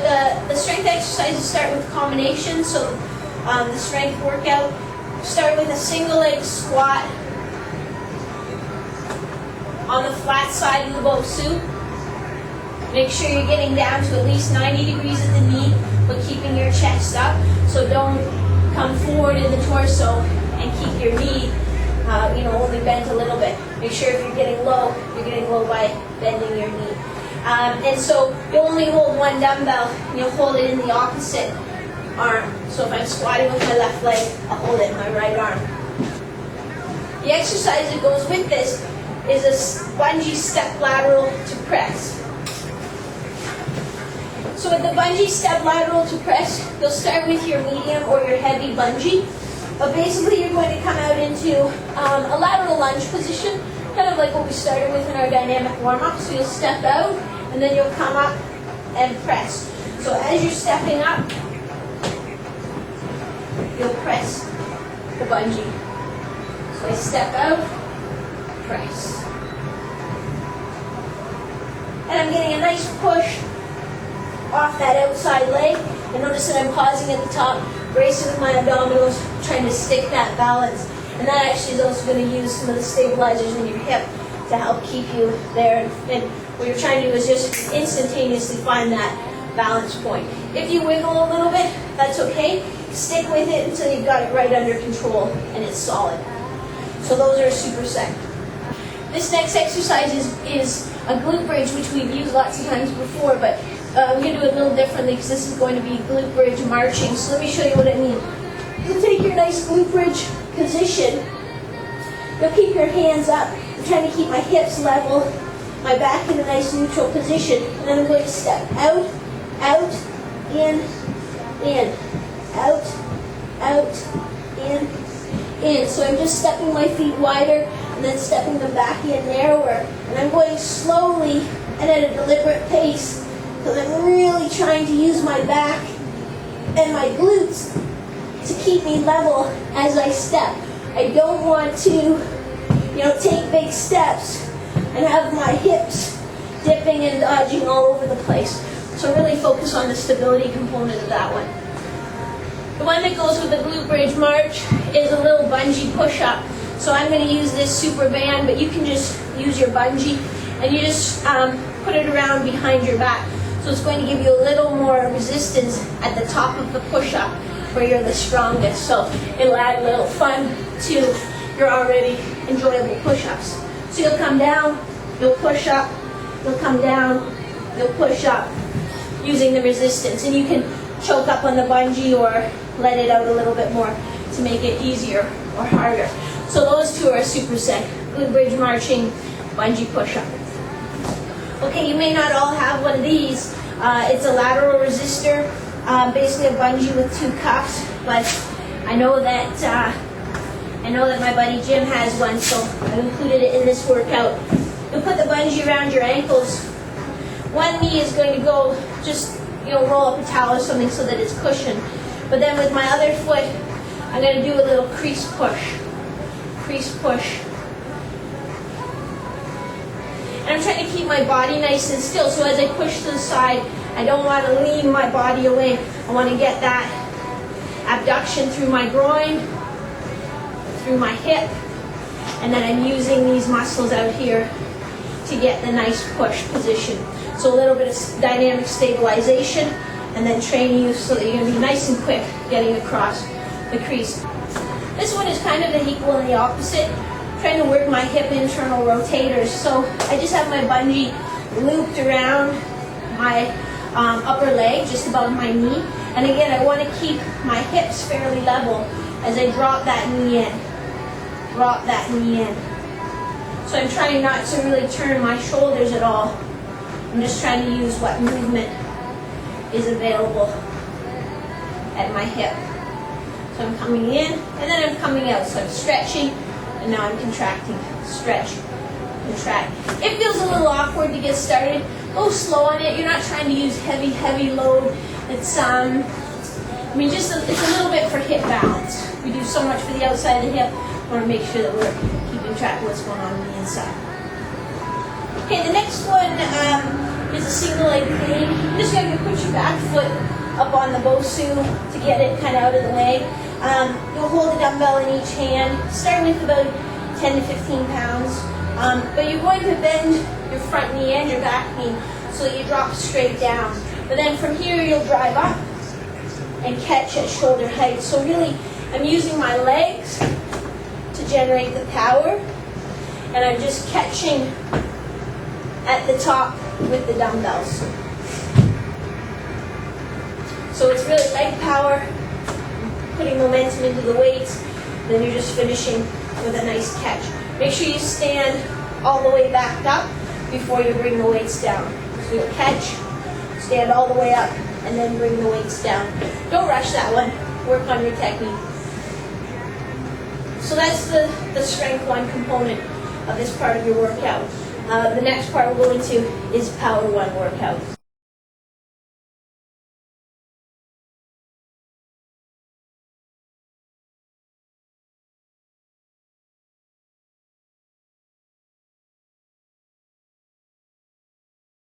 the strength exercises start with combinations. So the strength workout, start with a single leg squat on the flat side of the Bosu. Make sure you're getting down to at least 90 degrees at the knee, but keeping your chest up. So don't come forward in the torso and keep your knee only bent a little bit. Make sure if you're getting low by bending your knee. And so you'll only hold one dumbbell, and you'll hold it in the opposite arm. So if I'm squatting with my left leg, I'll hold it in my right arm. The exercise that goes with this is a bungee step lateral to press. So with the bungee step lateral to press, you'll start with your medium or your heavy bungee. But basically you're going to come out into a lateral lunge position, kind of like what we started with in our dynamic warm-up. So you'll step out, and then you'll come up and press. So as you're stepping up, you'll press the bungee. So I step out, press. And I'm getting a nice push off that outside leg. And notice that I'm pausing at the top, bracing with my abdominals, trying to stick that balance. And that actually is also going to use some of the stabilizers in your hip to help keep you there. And what you're trying to do is just instantaneously find that balance point. If you wiggle a little bit, that's okay. Stick with it until you've got it right under control and it's solid. So those are a superset. This next exercise is a glute bridge, which we've used lots of times before, but we're going to do it a little differently because this is going to be glute bridge marching. So let me show you what I mean. You'll take your nice glute bridge position. You'll keep your hands up. I'm trying to keep my hips level, my back in a nice neutral position, and then I'm going to step out, out, in, out, in. So I'm just stepping my feet wider and then stepping them back in narrower. And I'm going slowly and at a deliberate pace because I'm really trying to use my back and my glutes to keep me level as I step. I don't want to, take big steps and have my hips dipping and dodging all over the place. So really focus on the stability component of that one. The one that goes with the glute bridge march is a little bungee push-up. So I'm going to use this super band, but you can just use your bungee and you just put it around behind your back. So it's going to give you a little more resistance at the top of the push-up where you're the strongest. So it'll add a little fun to your already enjoyable push-ups. So you'll come down, you'll push up, you'll come down, you'll push up using the resistance. And you can choke up on the bungee or let it out a little bit more to make it easier or harder. So those two are a superset. Glute bridge marching, bungee push-up. Okay, you may not all have one of these. It's a lateral resistor, basically a bungee with two cuffs, but I know that my buddy Jim has one, so I've included it in this workout. You'll put the bungee around your ankles. One knee is going to go just, roll up a towel or something so that it's cushioned. But then with my other foot, I'm going to do a little crease push. Crease push. And I'm trying to keep my body nice and still, so as I push to the side, I don't want to lean my body away. I want to get that abduction through my groin, through my hip, and then I'm using these muscles out here to get the nice push position. So a little bit of dynamic stabilization, and then train you so that you're going to be nice and quick getting across the crease. This one is kind of the equal and the opposite. I'm trying to work my hip internal rotators. So I just have my bungee looped around my upper leg, just above my knee. And again, I want to keep my hips fairly level as I drop that knee in. Drop that knee in. So I'm trying not to really turn my shoulders at all. I'm just trying to use what movement is available at my hip. So I'm coming in, and then I'm coming out. So I'm stretching, and now I'm contracting. Stretch, contract. It feels a little awkward to get started. Go slow on it. You're not trying to use heavy load. It's it's a little bit for hip balance. We do so much for the outside of the hip. I want to make sure that we're keeping track of what's going on the inside. Okay, the next one is a single leg clean. You just gotta put your back foot up on the Bosu to get it kind of out of the way. You'll hold a dumbbell in each hand, start with about 10 to 15 pounds. But you're going to bend your front knee and your back knee so that you drop straight down. But then from here you'll drive up and catch at shoulder height. So really, I'm using my legs to generate the power, and I'm just catching at the top with the dumbbells. So it's really leg power, putting momentum into the weights, then you're just finishing with a nice catch. Make sure you stand all the way back up before you bring the weights down. So you'll catch, stand all the way up, and then bring the weights down. Don't rush that one. Work on your technique. So that's the strength one component of this part of your workout. The next part we'll go into is power one workout.